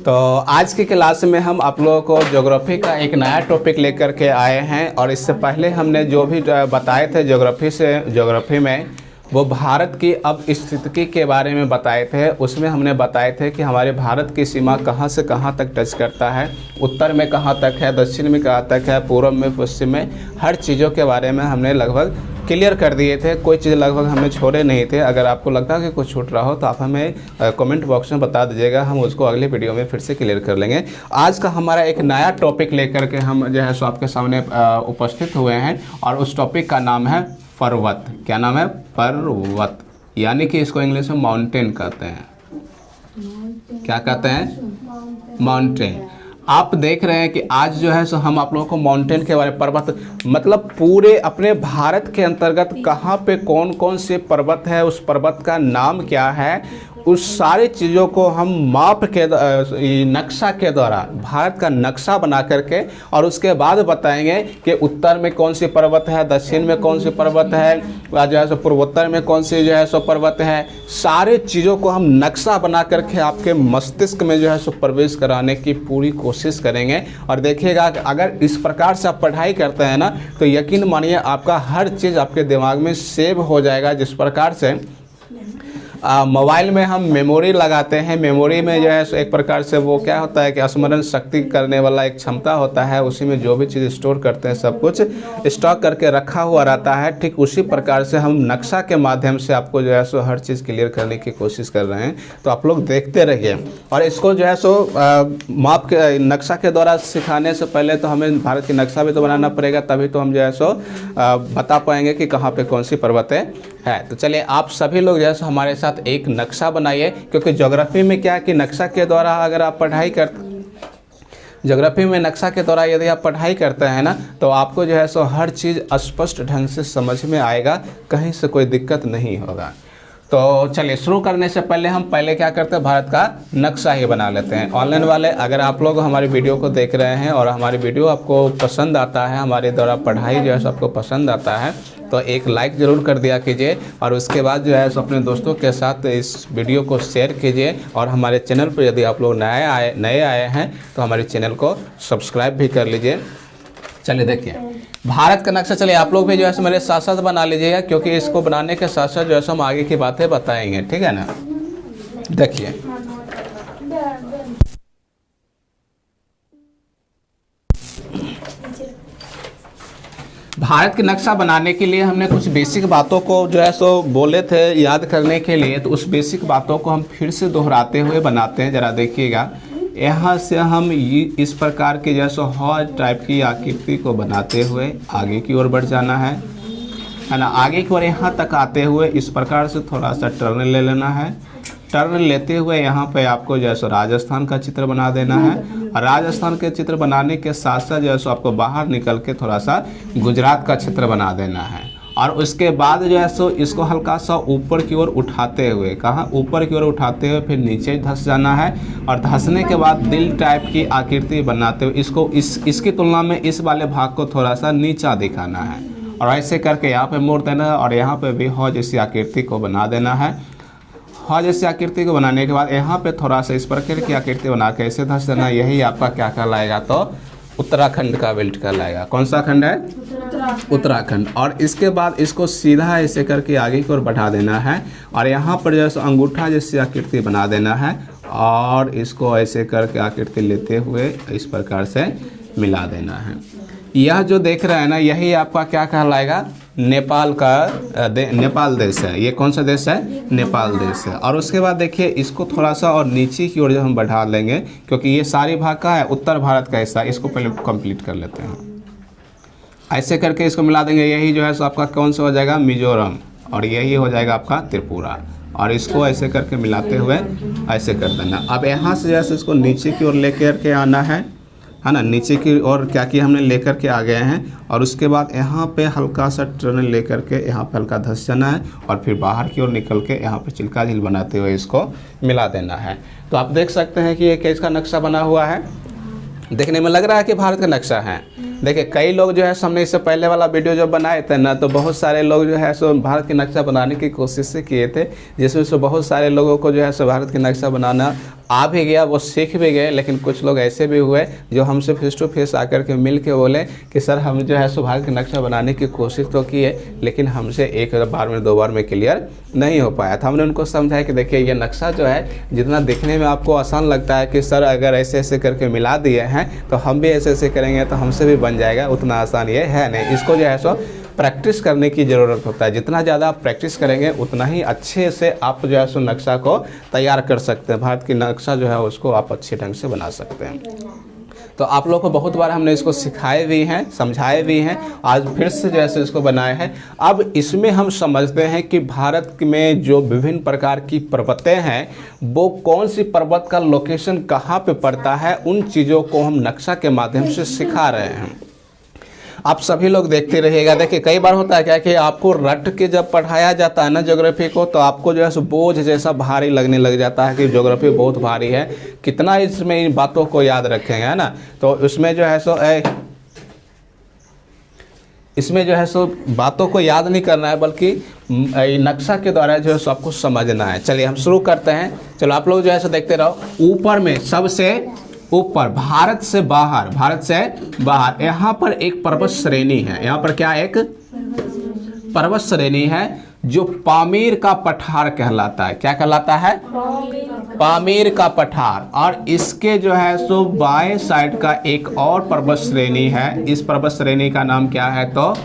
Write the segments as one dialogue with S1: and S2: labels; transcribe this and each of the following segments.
S1: तो आज की क्लास में हम आप लोगों को ज्योग्राफी का एक नया टॉपिक लेकर के आए हैं। और इससे पहले हमने जो भी बताए थे ज्योग्राफी में वो भारत की अब स्थिति के बारे में बताए थे। उसमें हमने बताए थे कि हमारे भारत की सीमा कहाँ से कहाँ तक टच करता है, उत्तर में कहाँ तक है, दक्षिण में कहाँ तक है, पूर्व में, पश्चिम में, हर चीज़ों के बारे में हमने लगभग क्लियर कर दिए थे। कोई चीज़ लगभग हमने छोड़े नहीं थे। अगर आपको लगता है कि कुछ छूट रहा हो तो आप हमें कमेंट बॉक्स में बता दीजिएगा, हम उसको अगले वीडियो में फिर से क्लियर कर लेंगे। आज का हमारा एक नया टॉपिक लेकर के हम जो है सो आपके सामने उपस्थित हुए हैं और उस टॉपिक का नाम है पर्वत। क्या नाम है? पर्वत, यानी कि इसको इंग्लिश में माउंटेन कहते हैं। क्या कहते हैं? माउंटेन। आप देख रहे हैं कि आज जो है सो हम आप लोगों को माउंटेन के बारे में, पर्वत मतलब पूरे अपने भारत के अंतर्गत कहाँ पे कौन कौन से पर्वत है, उस पर्वत का नाम क्या है, उस सारी चीज़ों को हम माप के नक्शा के द्वारा, भारत का नक्शा बना करके, और उसके बाद बताएंगे कि उत्तर में कौन सी पर्वत है, दक्षिण में कौन सी पर्वत है, जो है सो पूर्वोत्तर में कौन सी जो है सो पर्वत है। सारे चीज़ों को हम नक्शा बना करके आपके मस्तिष्क में जो है सो प्रवेश कराने की पूरी कोशिश करेंगे। और देखिएगा कि अगर इस प्रकार से आप पढ़ाई करते हैं ना तो यकीन मानिए आपका हर चीज़ आपके दिमाग में सेव हो जाएगा। जिस प्रकार से मोबाइल में हम मेमोरी लगाते हैं, मेमोरी में जो है एक प्रकार से वो क्या होता है कि स्मरण शक्ति करने वाला एक क्षमता होता है, उसी में जो भी चीज़ स्टोर करते हैं सब कुछ स्टॉक करके रखा हुआ रहता है। ठीक उसी प्रकार से हम नक्शा के माध्यम से आपको जो है सो हर चीज़ क्लियर करने की कोशिश कर रहे हैं। तो आप लोग देखते रहिए। और इसको जो है सो माप के नक्शा के द्वारा सिखाने से पहले तो हमें भारत की नक्शा भी तो बनाना पड़ेगा, तभी तो हम जो है सो बता पाएंगे कि कहाँ पे कौन सी पर्वतें है। तो चलिए आप सभी लोग जो है सो हमारे साथ एक नक्शा बनाइए, क्योंकि ज्योग्राफी में क्या है कि नक्शा के द्वारा अगर आप पढ़ाई ज्योग्राफी में नक्शा के द्वारा यदि आप पढ़ाई करते हैं ना तो आपको जो है सो हर चीज़ स्पष्ट ढंग से समझ में आएगा, कहीं से कोई दिक्कत नहीं होगा। तो चलिए शुरू करने से पहले हम क्या करते हैं, भारत का नक्शा ही बना लेते हैं। ऑनलाइन वाले अगर आप लोग हमारी वीडियो को देख रहे हैं और हमारी वीडियो आपको पसंद आता है, हमारे द्वारा पढ़ाई जो है सो आपको पसंद आता है तो एक लाइक ज़रूर कर दिया कीजिए। और उसके बाद जो है सो अपने दोस्तों के साथ इस वीडियो को शेयर कीजिए। और हमारे चैनल पर यदि आप लोग नए आए हैं तो हमारे चैनल को सब्सक्राइब भी कर लीजिए। चलिए देखिए भारत का नक्शा। चलिए आप लोग भी जो है मेरे साथ साथ बना लीजिएगा, क्योंकि इसको बनाने के साथ साथ जो है हम आगे की बातें बताएंगे, ठीक है ना। देखिए भारत के नक्शा बनाने के लिए हमने कुछ बेसिक बातों को जो है सो बोले थे याद करने के लिए, तो उस बेसिक बातों को हम फिर से दोहराते हुए बनाते हैं। ज़रा देखिएगा, यहाँ से हम इस प्रकार के जैसे हॉट टाइप की आकृति को बनाते हुए आगे की ओर बढ़ जाना है ना। आगे की ओर यहाँ तक आते हुए इस प्रकार से थोड़ा सा टर्न ले लेना है। टर्न लेते हुए यहाँ पे आपको जैसे राजस्थान का चित्र बना देना है। और राजस्थान के चित्र बनाने के साथ साथ जैसे आपको बाहर निकल के थोड़ा सा गुजरात का चित्र बना देना है। और उसके बाद जो है सो इसको हल्का सा ऊपर की ओर उठाते हुए, कहाँ ऊपर की ओर उठाते हुए फिर नीचे धंस जाना है। और धंसने के बाद दिल टाइप की आकृति बनाते हुए इसको इसकी तुलना में इस वाले भाग को थोड़ा सा नीचा दिखाना है। और ऐसे करके यहाँ पे मोड़ देना है और यहाँ पे भी हॉ जैसी आकृति को बना देना है। हॉ जैसी आकृति को बनाने के बाद यहाँ पे थोड़ा सा इस प्रकार की आकृति बना के ऐसे धंस देना। यही आपका क्या कहलाएगा? तो उत्तराखंड का बेल्ट कहलाएगा। कौन सा खंड है? उत्तराखंड। और इसके बाद इसको सीधा ऐसे करके आगे की ओर बढ़ा देना है। और यहाँ पर जैसे अंगूठा जैसी आकृति बना देना है और इसको ऐसे करके आकृति लेते हुए इस प्रकार से मिला देना है। यह जो देख रहे हैं ना, यही आपका क्या कहलाएगा? नेपाल का नेपाल देश है। ये कौन सा देश है? नेपाल देश है। और उसके बाद देखिए इसको थोड़ा सा और नीचे की ओर जो हम बढ़ा लेंगे, क्योंकि ये सारी भाग का है उत्तर भारत का हिस्सा। इसको पहले कंप्लीट कर लेते हैं। ऐसे करके इसको मिला देंगे। यही जो है सो आपका कौन सा हो जाएगा? मिजोरम। और यही हो जाएगा आपका त्रिपुरा। और इसको ऐसे करके मिलाते हुए ऐसे कर देना। अब यहाँ से जैसे इसको नीचे की ओर लेकर के आना है ना। नीचे की ओर क्या किया हमने, लेकर के आ गए हैं। और उसके बाद यहाँ पे हल्का सा टर्न लेकर के यहाँ पे हल्का धंस जाना है और फिर बाहर की ओर निकल के यहाँ पे चिल्का झील बनाते हुए इसको मिला देना है। तो आप देख सकते हैं कि ये कैसा नक्शा बना हुआ है। देखने में लग रहा है कि भारत का नक्शा है। देखिए कई लोग जो है हमने इससे पहले वाला वीडियो जब बनाए थे ना, तो बहुत सारे लोग जो है सो भारत के नक्शा बनाने की कोशिश से किए थे, जिसमें से बहुत सारे लोगों को जो है सो भारत के नक्शा बनाना आ भी गया, वो सीख भी गए, लेकिन कुछ लोग ऐसे भी हुए जो हमसे फेस टू फेस आकर के मिल के बोले कि सर हम जो है सो भारत का नक्शा बनाने की कोशिश तो की है, लेकिन हमसे एक बार में 2 बार में क्लियर नहीं हो पाया था। हमने उनको समझाया कि देखिए ये नक्शा जो है जितना देखने में आपको आसान लगता है कि सर अगर ऐसे ऐसे करके मिला दिए हैं तो हम भी ऐसे ऐसे करेंगे तो हमसे भी बन जाएगा, उतना आसान ये है नहीं। इसको जो है सो प्रैक्टिस करने की ज़रूरत होता है। जितना ज़्यादा आप प्रैक्टिस करेंगे उतना ही अच्छे से आप जो है सो नक्शा को तैयार कर सकते हैं। भारत की नक्शा जो है उसको आप अच्छे ढंग से बना सकते हैं। तो आप लोगों को बहुत बार हमने इसको सिखाए भी हैं, समझाए भी हैं, आज फिर से जैसे इसको बनाए हैं। अब इसमें हम समझते हैं कि भारत में जो विभिन्न प्रकार की पर्वतें हैं वो कौन सी पर्वत का लोकेशन कहाँ पे पड़ता है, उन चीज़ों को हम नक्शा के माध्यम से सिखा रहे हैं। आप सभी लोग देखते रहिएगा। देखिए कई बार होता है क्या कि आपको रट के जब पढ़ाया जाता है ना ज्योग्राफी को, तो आपको जो है सो बोझ जैसा भारी लगने लग जाता है कि ज्योग्राफी बहुत भारी है, कितना इसमें इन बातों को याद रखेंगे, है ना। तो उसमें जो है सो इसमें जो है सो बातों को याद नहीं करना है, बल्कि नक्शा के द्वारा जो है सो आपको समझना है। चलिए हम शुरू करते हैं। चलो आप लोग जो है सो देखते रहो। ऊपर में सबसे ऊपर भारत से बाहर यहाँ पर एक पर्वत श्रेणी है। यहाँ पर क्या एक पर्वत श्रेणी है जो पामीर का पठार कहलाता है। क्या कहलाता है? पामीर का पठार। और इसके जो है सो बाएं साइड का एक और पर्वत श्रेणी है। इस पर्वत श्रेणी का नाम क्या है? तो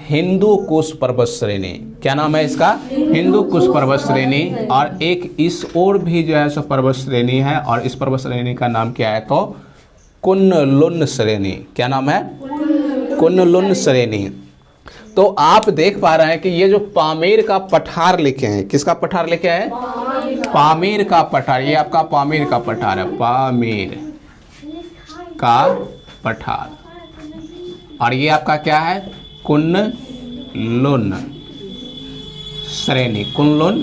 S1: हिंदू कुश पर्वत श्रेणी। क्या नाम है इसका? हिंदू कुश पर्वत श्रेणी। और एक इस ओर भी जो है सो पर्वत श्रेणी है, और इस पर्वत श्रेणी का नाम क्या है? तो कुन-लुन श्रेणी। क्या नाम है? कुन-लुन श्रेणी। तो आप देख पा रहे हैं कि ये जो पामीर का पठार लिखे हैं, किसका पठार लिखे हैं? पामीर का पठार। ये आपका पामीर का पठार है, पामीर का पठार। और ये आपका क्या है? कुन-लुन श्रेणी, कुन-लुन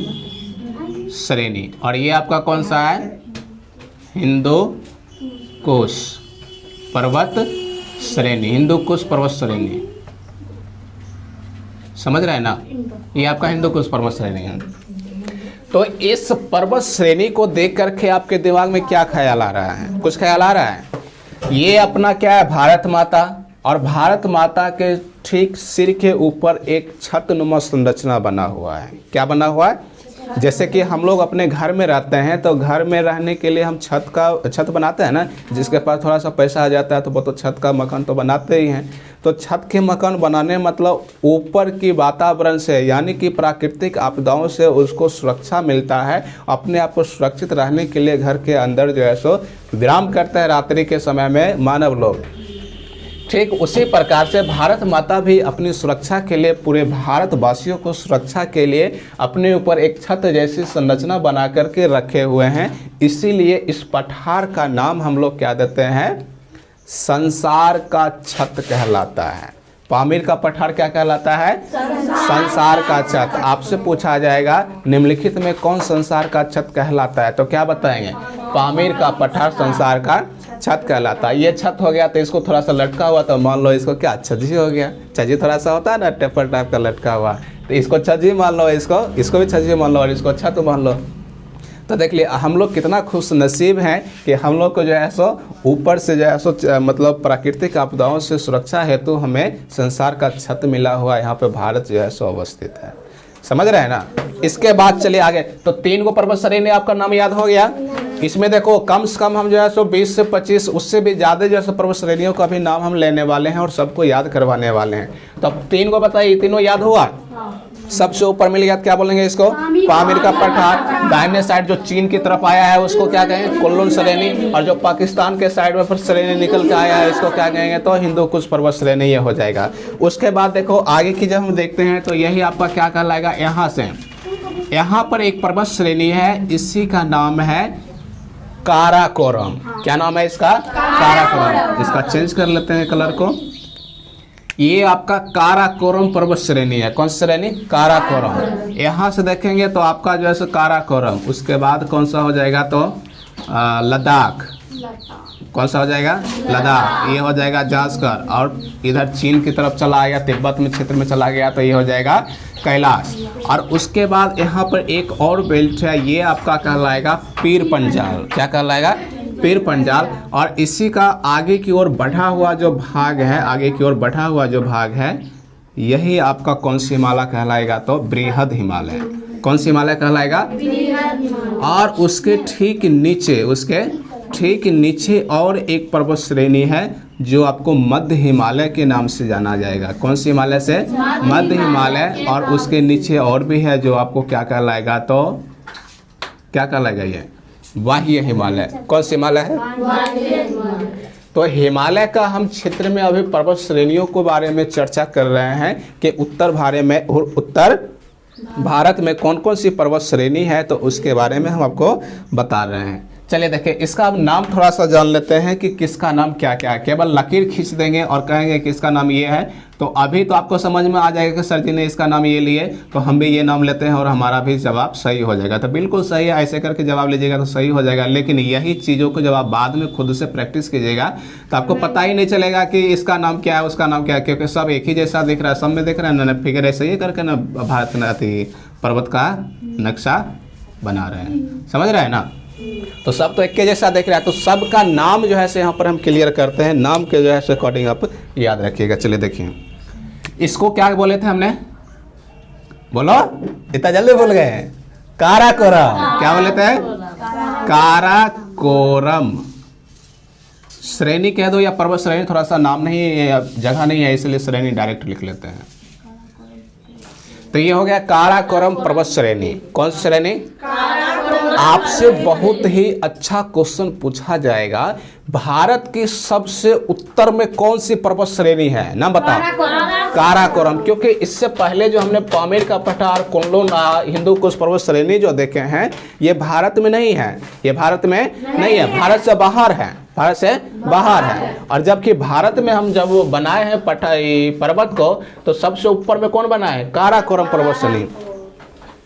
S1: श्रेणी। और ये आपका कौन सा है? हिंदू कुश पर्वत श्रेणी, हिंदू कुश पर्वत श्रेणी। समझ रहे हैं ना? ये आपका हिंदू कुश पर्वत श्रेणी है। तो इस पर्वत श्रेणी को देख करके आपके दिमाग में क्या ख्याल आ रहा है? कुछ ख्याल आ रहा है? ये अपना क्या है? भारत माता। और भारत माता के ठीक सिर के ऊपर एक छतनुमा संरचना बना हुआ है। क्या बना हुआ है? जैसे कि हम लोग अपने घर में रहते हैं तो घर में रहने के लिए हम छत बनाते हैं ना। जिसके पास थोड़ा सा पैसा आ जाता है तो वो तो छत का मकान तो बनाते ही हैं। तो छत के मकान बनाने मतलब ऊपर की वातावरण से, यानी कि प्राकृतिक आपदाओं से उसको सुरक्षा मिलता है। अपने आप को सुरक्षित रहने के लिए घर के अंदर जो है सो विराम करते हैं रात्रि के समय में मानव लोग। ठीक उसी प्रकार से भारत माता भी अपनी सुरक्षा के लिए, पूरे भारतवासियों को सुरक्षा के लिए अपने ऊपर एक छत जैसी संरचना बना करके रखे हुए हैं। इसीलिए इस पठार का नाम हम लोग क्या देते हैं? संसार का छत कहलाता है। पामीर का पठार क्या कहलाता है? संसार का छत। आपसे पूछा जाएगा निम्नलिखित में कौन संसार का छत कहलाता है, तो क्या बताएंगे? पामीर का पठार संसार का छत कहलाता है। ये छत हो गया तो इसको थोड़ा सा लटका हुआ, तो मान लो इसको क्या? छज्जी हो गया। छज्जी थोड़ा सा होता है ना टेपर टाइप का लटका हुआ, तो इसको छज्जी मान लो, इसको भी छज्जी मान लो, और इसको छत मान लो। तो देख लिया हम लोग कितना खुश नसीब हैं कि हम लोग को जो है सो ऊपर से जो है सो मतलब प्राकृतिक आपदाओं से सुरक्षा हेतु हमें संसार का छत मिला हुआ। यहाँ पे भारत जो है सो अवस्थित है। समझ रहे हैं ना? इसके बाद चलिए आगे। तो 3 पर्वत श्रेणी आपका नाम याद हो गया। इसमें देखो कम से कम हम जो है सो 20 से 25 उससे भी ज़्यादा जो है पर्वत श्रेणियों का भी नाम हम लेने वाले हैं और सबको याद करवाने वाले हैं। तो अब 3 को बताइए, तीनों याद हुआ? सबसे ऊपर मिल गया, क्या बोलेंगे इसको? पामीर का पठार। दाहिने साइड जो चीन की तरफ आया है उसको क्या कहेंगे? कुन-लुन श्रेणी। और जो पाकिस्तान के साइड में फिर श्रेणी निकल के आया है इसको क्या कहेंगे? तो हिंदू कुश पर्वत श्रेणी ये हो जाएगा। उसके बाद देखो आगे की जब हम देखते हैं तो यही आपका क्या कहलाएगा? यहाँ से यहाँ पर एक पर्वत श्रेणी है, इसी का नाम है काराकोरम। क्या नाम है इसका? काराकोरम। इसका चेंज कर लेते हैं कलर को। ये आपका काराकोरम पर्वत श्रेणी है। कौन सी श्रेणी? काराकोरम। यहाँ से देखेंगे तो आपका जो है सो काराकोरम। उसके बाद कौन सा हो जाएगा? तो लद्दाख। कौन सा हो जाएगा? लद्दाख। ये हो जाएगा जास्कर। और इधर चीन की तरफ चला गया, तिब्बत में क्षेत्र में चला गया तो ये हो जाएगा कैलाश। और उसके बाद यहाँ पर एक और बेल्ट है, ये आपका कहलाएगा पीर पंजाल। क्या कहलाएगा? पीर पंजाल। और इसी का आगे की ओर बढ़ा हुआ जो भाग है, आगे की ओर बढ़ा हुआ जो भाग है, यही आपका कौन सी हिमालय कहलाएगा? तो बृहद हिमालय। कौन सी हिमालय कहलाएगा? और उसके ठीक नीचे, उसके ठीक नीचे और एक पर्वत श्रेणी है जो आपको मध्य हिमालय के नाम से जाना जाएगा। कौन सी हिमालय से? मध्य हिमालय। और उसके नीचे और भी है जो आपको क्या कहलाएगा? तो क्या कहलाएगा? ये वाह्य हिमालय। कौन सी हिमालय है? तो हिमालय का हम क्षेत्र में अभी पर्वत श्रेणियों के बारे में चर्चा कर रहे हैं कि उत्तर भारत में कौन कौन सी पर्वत श्रेणी है, तो उसके बारे में हम आपको बता रहे हैं। चलिए देखिए, इसका अब नाम थोड़ा सा जान लेते हैं कि किसका नाम क्या क्या है। केवल लकीर खींच देंगे और कहेंगे कि इसका नाम ये है, तो अभी तो आपको समझ में आ जाएगा कि सर जी ने इसका नाम ये लिए तो हम भी ये नाम लेते हैं और हमारा भी जवाब सही हो जाएगा। तो बिल्कुल सही है, ऐसे करके जवाब लीजिएगा तो सही हो जाएगा। लेकिन यही चीज़ों को जब आप बाद में खुद से प्रैक्टिस कीजिएगा तो आपको पता ही नहीं चलेगा कि इसका नाम क्या है, उसका नाम क्या है, क्योंकि सब एक ही जैसा दिख रहा है, सब में दिख रहा है ना। फिगर ऐसे ही करके ना भारत में पर्वत का नक्शा बना रहे हैं, समझ रहे हैं ना। तो सब तो एक के जैसा देख रहा है, तो सबका नाम जो है से यहाँ पर हम क्लियर करते हैं। नाम के जो है से अकॉर्डिंग आप याद रखिएगा। चलिए देखिए, इसको क्या बोले थे हमने? बोलो, इतना जल्दी भूल गए? काराकोरम। क्या बोले थे? काराकोरम। श्रेणी कह दो या पर्वत श्रेणी, थोड़ा सा नाम नहीं, जगह नहीं है, इसलिए श्रेणी डायरेक्ट लिख लेते हैं। तो ये हो गया काराकोरम पर्वत श्रेणी। कौन सी श्रेणी? आपसे बहुत ही अच्छा क्वेश्चन पूछा जाएगा, भारत की सबसे उत्तर में कौन सी पर्वत श्रेणी है? नाम बताओ। काराकोरम। क्योंकि इससे पहले जो हमने पामीर का पठार, कुनलुन, हिंदू कुश पर्वत श्रेणी जो देखे हैं, ये भारत में नहीं है, ये भारत में नहीं है, भारत से बाहर है, भारत से बाहर है। और जबकि भारत में हम जब बनाए हैं पर्वत को, तो सबसे ऊपर में कौन बनाए है? काराकोरम पर्वत श्रेणी।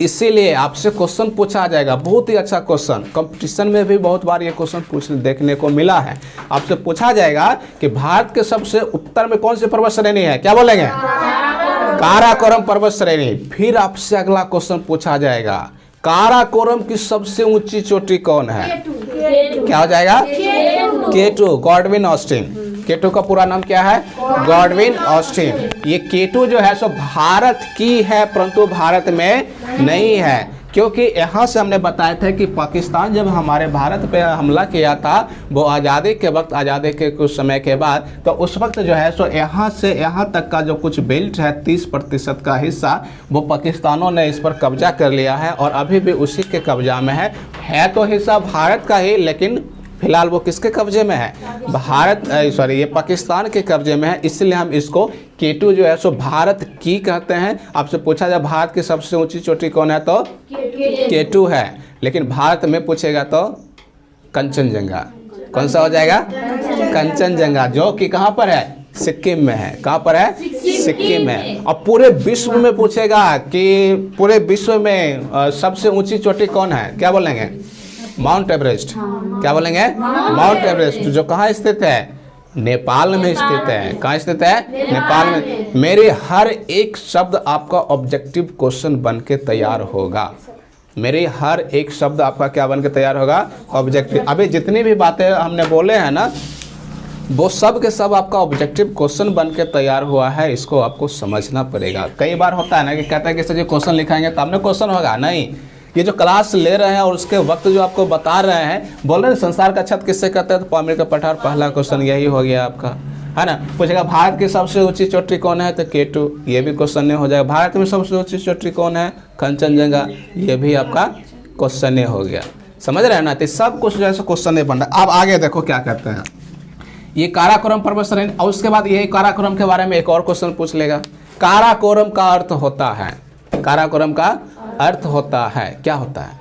S1: इसीलिए आपसे क्वेश्चन पूछा जाएगा, बहुत ही अच्छा क्वेश्चन, कंपटीशन में भी बहुत बार ये क्वेश्चन देखने को मिला है। आपसे पूछा जाएगा कि भारत के सबसे उत्तर में कौन सी पर्वत श्रेणी है? क्या बोलेंगे? काराकोरम पर्वत श्रेणी। फिर आपसे अगला क्वेश्चन पूछा जाएगा, काराकोरम की सबसे ऊंची चोटी कौन है? क्या हो जाएगा? केटू, गॉडविन ऑस्टिन। केटू का पूरा नाम क्या है? Godwin Austen. ये केटू जो है सो भारत की है, परंतु भारत में नहीं है, क्योंकि यहाँ से हमने बताया था कि पाकिस्तान जब हमारे भारत पे हमला किया था, वो आज़ादी के वक्त, आज़ादी के कुछ समय के बाद, तो उस वक्त जो है सो यहाँ से यहाँ तक का जो कुछ बेल्ट है, 30% का हिस्सा, वो पाकिस्तानों ने इस पर कब्जा कर लिया है और अभी भी उसी के कब्जा में है तो हिस्सा भारत का ही, लेकिन फिलहाल वो किसके कब्जे में है? ये पाकिस्तान के कब्जे में है। इसलिए हम इसको केटू जो है सो भारत की कहते हैं। आपसे पूछा जाए भारत की सबसे ऊंची चोटी कौन है, तो केटू है। लेकिन भारत में पूछेगा तो कंचनजंगा। कौन सा हो जाएगा? कंचनजंगा, जो कि कहाँ पर है? सिक्किम में है। कहाँ पर है? सिक्किम में। और पूरे विश्व में पूछेगा कि पूरे विश्व में सबसे ऊंची चोटी कौन है? क्या बोलेंगे? Mount Everest. क्या बोलेंगे? माउंट एवरेस्ट, जो कहाँ स्थित है? नेपाल में स्थित है। कहाँ स्थित है? नेपाल में। मेरे हर एक शब्द आपका ऑब्जेक्टिव क्वेश्चन बन के तैयार होगा। मेरे हर एक शब्द आपका क्या बन के तैयार होगा? ऑब्जेक्टिव। अभी जितनी भी बातें हमने बोले हैं ना, वो सब के सब आपका ऑब्जेक्टिव क्वेश्चन बन के तैयार हुआ है। इसको आपको समझना पड़ेगा। कई बार होता है ना कि कहता है कि सर जी क्वेश्चन लिखाएंगे तब ना क्वेश्चन होगा। नहीं, ये जो क्लास ले रहे हैं और उसके वक्त जो आपको बता रहे हैं, बोल रहे हैं संसार का छत किससे कहते हैं, तो पामीर का पठार, पहला क्वेश्चन यही हो गया आपका, है ना। पूछेगा भारत की सबसे ऊंची चोटी कौन है, तो केटू, ये भी क्वेश्चन नहीं हो जाएगा। भारत में सबसे ऊंची चोटी कौन है? कंचनजंगा, ये भी आपका क्वेश्चन हो गया। समझ रहे हैं ना। तो सब कुछ जो है क्वेश्चन नहीं बन रहा। अब आगे देखो क्या कहते हैं, ये काराकोरम पर्वत श्रेणी। और उसके बाद यही काराकोरम के बारे में एक और क्वेश्चन पूछ लेगा। काराकोरम का अर्थ होता है, काराकोरम का अर्थ होता है, क्या होता है?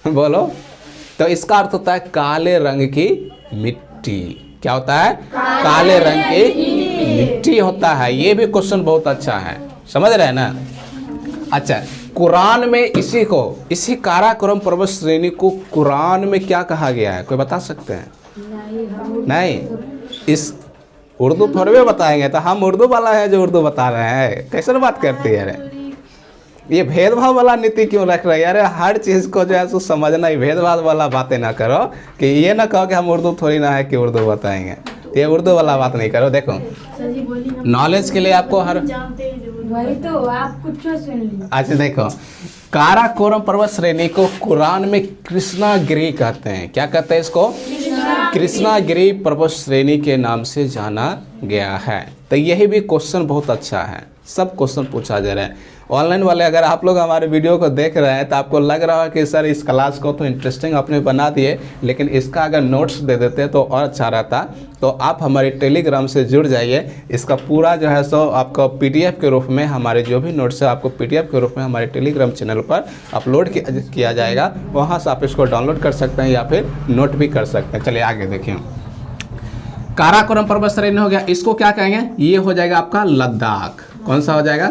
S1: बोलो। तो इसका अर्थ होता है काले रंग की मिट्टी। क्या होता है? काले रंग की मिट्टी होता है। ये भी क्वेश्चन बहुत अच्छा है, समझ रहे हैं ना। अच्छा, कुरान में इसी काराकोरम पर्वत श्रेणी को कुरान में क्या कहा गया है, कोई बता सकते हैं? नहीं, इस उर्दू थोड़े में बताएंगे, तो हम उर्दू वाला है जो उर्दू बता रहे हैं, कैसे बात करती है? अरे ये भेदभाव वाला नीति क्यों रख रहे हैं? अरे हर चीज़ को जो है सो समझना ही, भेदभाव वाला बातें ना करो कि ये ना कहो कि हम उर्दू थोड़ी ना है कि उर्दू बताएंगे, तो ये उर्दू वाला बात नहीं करो। देखो नॉलेज के लिए आपको हर
S2: वही तो आप कुछ सुन लीजिए।
S1: अच्छा देखो, काराकोरम पर्वत श्रेणी को कुरान में कृष्णागिरी कहते हैं। क्या कहते हैं इसको? कृष्णागिरी पर्वत श्रेणी के नाम से जाना गया है। तो यही भी क्वेश्चन बहुत अच्छा है, सब क्वेश्चन पूछा जा रहा है। ऑनलाइन वाले अगर आप लोग हमारे वीडियो को देख रहे हैं तो आपको लग रहा है कि सर इस क्लास को तो इंटरेस्टिंग आपने बना दिए, लेकिन इसका अगर नोट्स दे देते तो और अच्छा रहता। तो आप हमारे टेलीग्राम से जुड़ जाइए, इसका पूरा जो है सो आपको पीडीएफ के रूप में, हमारे जो भी नोट्स है आपको पीडीएफ के रूप में हमारे टेलीग्राम चैनल पर अपलोड किया जाएगा। वहाँ से आप इसको डाउनलोड कर सकते हैं या फिर नोट भी कर सकते हैं। चलिए आगे देखिए, काराकोरम पर्वत श्रेणी हो गया, इसको क्या कहेंगे? ये हो जाएगा आपका लद्दाख। कौन सा हो जाएगा?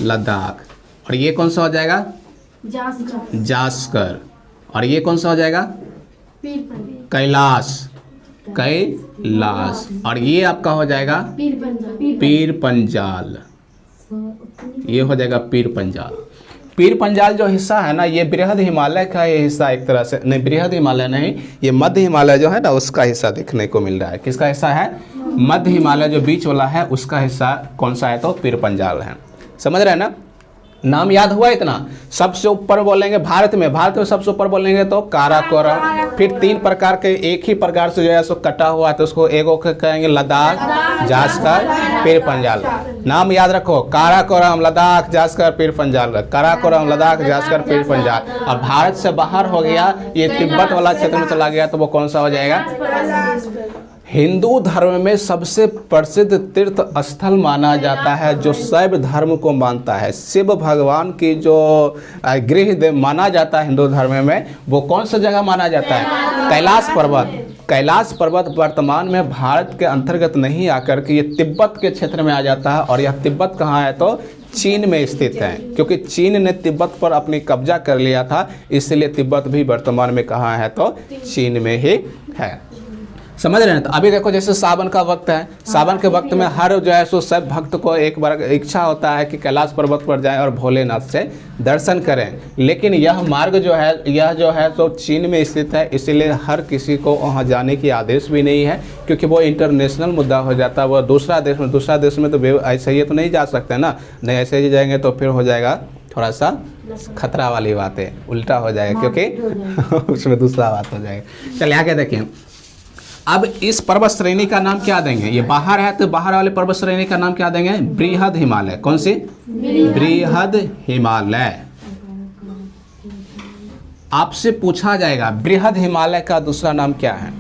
S1: लद्दाख। और ये कौन सा हो जाएगा? जास्कर। और ये कौन सा हो जाएगा? कैलाश। कैलाश। और ये आपका हो जाएगा पीर पंजाल। ये हो जाएगा पीर पंजाल। पीर पंजाल जो हिस्सा है ना, ये बृहद हिमालय का ये हिस्सा एक तरह से, नहीं बृहद हिमालय नहीं, ये मध्य हिमालय जो है ना उसका हिस्सा देखने को मिल रहा है। किसका हिस्सा है? मध्य हिमालय जो बीच वाला है उसका हिस्सा कौन सा है? तो पीर पंजाल है। समझ रहे हैं ना? नाम याद हुआ इतना? सबसे ऊपर बोलेंगे भारत में सबसे ऊपर बोलेंगे तो काराकोरम। फिर 3 प्रकार के एक ही प्रकार से जो है सो कटा हुआ है, तो उसको एगो कहेंगे लद्दाख, जास्कर, पीर पंजाल। नाम याद रखो, काराकोरम, लद्दाख, जास्कर, पीर पंजाल। काराकोरम, लद्दाख, जास्कर, पीर पंजाल। और भारत से बाहर हो गया, ये तिब्बत वाला क्षेत्र में चला गया, तो वो कौन सा हो जाएगा? हिंदू धर्म में सबसे प्रसिद्ध तीर्थ स्थल माना जाता है जो शैव धर्म को मानता है। शिव भगवान की जो गृह माना जाता है हिंदू धर्म में, वो कौन सा जगह माना जाता है? कैलाश पर्वत। कैलाश पर्वत वर्तमान में भारत के अंतर्गत नहीं आकर के ये तिब्बत के क्षेत्र में आ जाता है। और यह तिब्बत कहाँ है? तो चीन में स्थित है, क्योंकि चीन ने तिब्बत पर अपनी कब्जा कर लिया था, इसलिए तिब्बत भी वर्तमान में कहाँ है? तो चीन में ही है। समझ रहे हैं? तो अभी देखो जैसे सावन का वक्त है, सावन के वक्त में हर जो है सो सब भक्त को एक बार इच्छा होता है कि कैलाश पर्वत पर जाएं और भोलेनाथ से दर्शन करें। लेकिन यह मार्ग जो है तो चीन में स्थित है, इसीलिए हर किसी को वहाँ जाने की आदेश भी नहीं है, क्योंकि वो इंटरनेशनल मुद्दा हो जाता है। वो दूसरा देश में तो ऐसे ही तो नहीं जा सकते ना, नहीं ऐसे ही जाएंगे तो फिर हो जाएगा थोड़ा सा खतरा वाली बात है, उल्टा हो जाएगा, क्योंकि उसमें दूसरा बात हो जाएगा। चलिए आगे देखिए, अब इस पर्वत श्रेणी का नाम क्या देंगे? ये बाहर है तो बाहर वाले पर्वत श्रेणी का नाम क्या देंगे? बृहद हिमालय। कौन सी? बृहद हिमालय। आपसे पूछा जाएगा बृहद हिमालय का दूसरा नाम क्या है?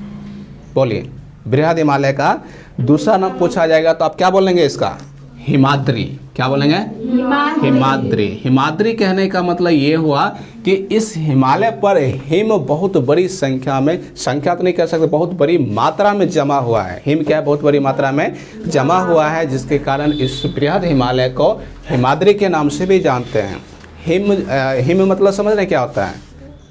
S1: बोलिए, बृहद हिमालय का दूसरा नाम पूछा जाएगा तो आप क्या बोलेंगे इसका? हिमाद्री। क्या बोलेंगे? हिमाद्री। हिमाद्री कहने का मतलब ये हुआ कि इस हिमालय पर हिम बहुत बड़ी संख्या में, संख्या तो नहीं कह सकते, बहुत बड़ी मात्रा में जमा हुआ है। हिम क्या है? बहुत बड़ी मात्रा में जमा हुआ है, जिसके कारण इस बृहद हिमालय को हिमाद्री के नाम से भी जानते हैं। हिम मतलब समझ रहे क्या होता है?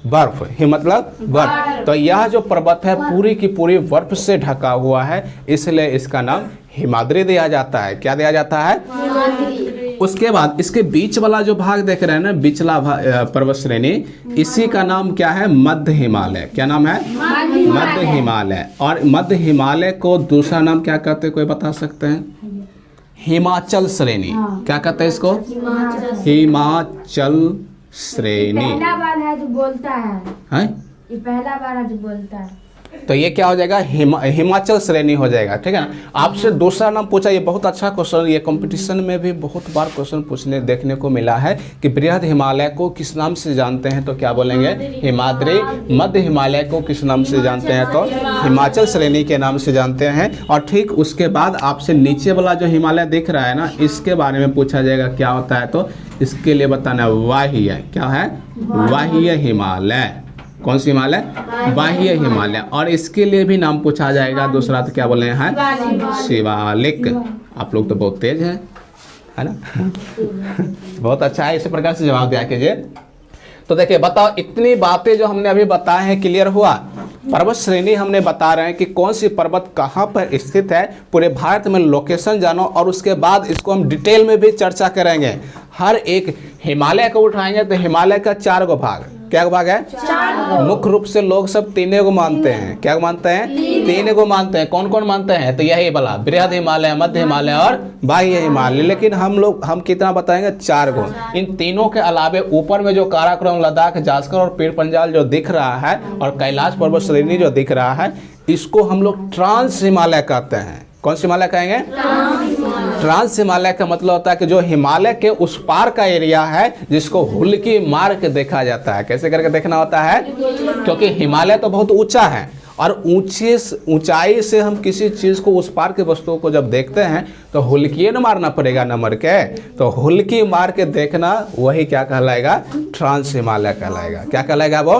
S1: बर्फ। हिम मतलब बर्फ। तो यह जो पर्वत है पूरी की पूरी बर्फ से ढका हुआ है, इसलिए इसका नाम हिमाद्री दिया जाता है। क्या दिया जाता है? उसके बाद इसके बीच वाला जो भाग देख रहे हैं ना, बिचला पर्वत श्रेणी, इसी का नाम क्या है? मध्य हिमालय। क्या नाम है? मध्य हिमालय। और मध्य हिमालय को दूसरा नाम क्या कहते हैं, कोई बता सकते हैं? हिमाचल श्रेणी। क्या कहते हैं इसको? हिमाचल श्रेणी।
S2: पहला बार है जो बोलता है, ये पहला बार है जो बोलता है,
S1: तो ये क्या हो जाएगा? हिमाचल श्रेणी हो जाएगा। ठीक है ना? आपसे दूसरा नाम पूछा, ये बहुत अच्छा क्वेश्चन, ये कंपटीशन में भी बहुत बार क्वेश्चन पूछने देखने को मिला है कि बृहद हिमालय को किस नाम से जानते हैं, तो क्या बोलेंगे? हिमाद्री। मध्य हिमालय को किस नाम से जानते हैं? तो हिमाचल श्रेणी के नाम से जानते हैं। और ठीक उसके बाद आपसे नीचे वाला जो हिमालय दिख रहा है ना, इसके बारे में पूछा जाएगा क्या होता है, तो इसके लिए बताना वाह्य। क्या है? वाह्य हिमालय। कौन सी हिमालय? बाह्य हिमालय। और इसके लिए भी नाम पूछा जाएगा दूसरा, तो क्या बोले हैं? शिवालिक। आप लोग तो बहुत तेज हैं, है ना। बहुत अच्छा है, इसी प्रकार से जवाब दिया कीजिए। तो देखिए बताओ, इतनी बातें जो हमने अभी बताए हैं क्लियर हुआ। पर्वत श्रेणी हमने बता रहे हैं कि कौन सी पर्वत कहाँ पर स्थित है, पूरे भारत में लोकेशन जानो, और उसके बाद इसको हम डिटेल में भी चर्चा करेंगे। हर एक हिमालय को उठाएंगे तो हिमालय का 4 गो भाग, क्या भाग है? मुख्य रूप से लोग सब 3 को मानते हैं। क्या मानते हैं? 3 को मानते हैं। कौन कौन मानते हैं? तो यही बोला, बृहद हिमालय, मध्य हिमालय और बाह्य हिमालय। लेकिन हम कितना बताएंगे? 4 को। इन तीनों के अलावे ऊपर में जो काराकोरम, लद्दाख, जास्कर और पीर पंजाल जो दिख रहा है, और कैलाश पर्वत श्रेणी जो दिख रहा है, इसको हम लोग ट्रांस हिमालय कहते हैं। कौन सी हिमालय कहेंगे? ट्रांस हिमालय का मतलब होता है कि जो हिमालय के उस पार का एरिया है, जिसको हुल्की मार के देखा जाता है। कैसे करके देखना होता है? क्योंकि हिमालय तो बहुत ऊंचा है, और ऊंचाई से हम किसी चीज को, उस पार के वस्तुओं को जब देखते हैं तो हुल्की न मारना पड़ेगा नंबर के, तो हुल्की मार के देखना, वही क्या कहलाएगा? ट्रांस हिमालय कहलाएगा। क्या कहलाएगा वो?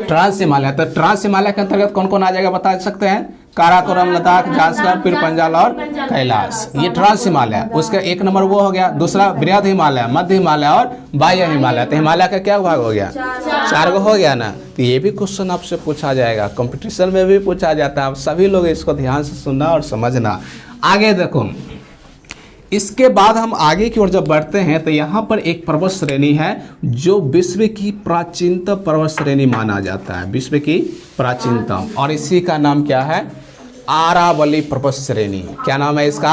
S1: ट्रांस हिमालय। तो ट्रांस हिमालय के अंतर्गत कौन कौन आ जाएगा बता सकते हैं? काराकोरम, लद्दाख, जास्कर, पीर पंजाल और कैलाश, ये ट्रांस हिमालय। उसका 1 नंबर वो हो गया। दूसरा बृहद हिमालय, मध्य हिमालय और बाह्य हिमालय। तो हिमालय का क्या भाग हो गया? 4 गो हो गया ना। तो ये भी क्वेश्चन आपसे पूछा जाएगा, कंपटीशन में भी पूछा जाता है। आप सभी लोग इसको ध्यान से सुनना और समझना। आगे देखो, इसके बाद हम आगे की ओर जब बढ़ते हैं तो यहाँ पर एक पर्वत श्रेणी है जो विश्व की प्राचीनतम पर्वत श्रेणी माना जाता है। विश्व की प्राचीनतम, और इसी का नाम क्या है? आरावली पर्वत श्रेणी। क्या नाम है इसका?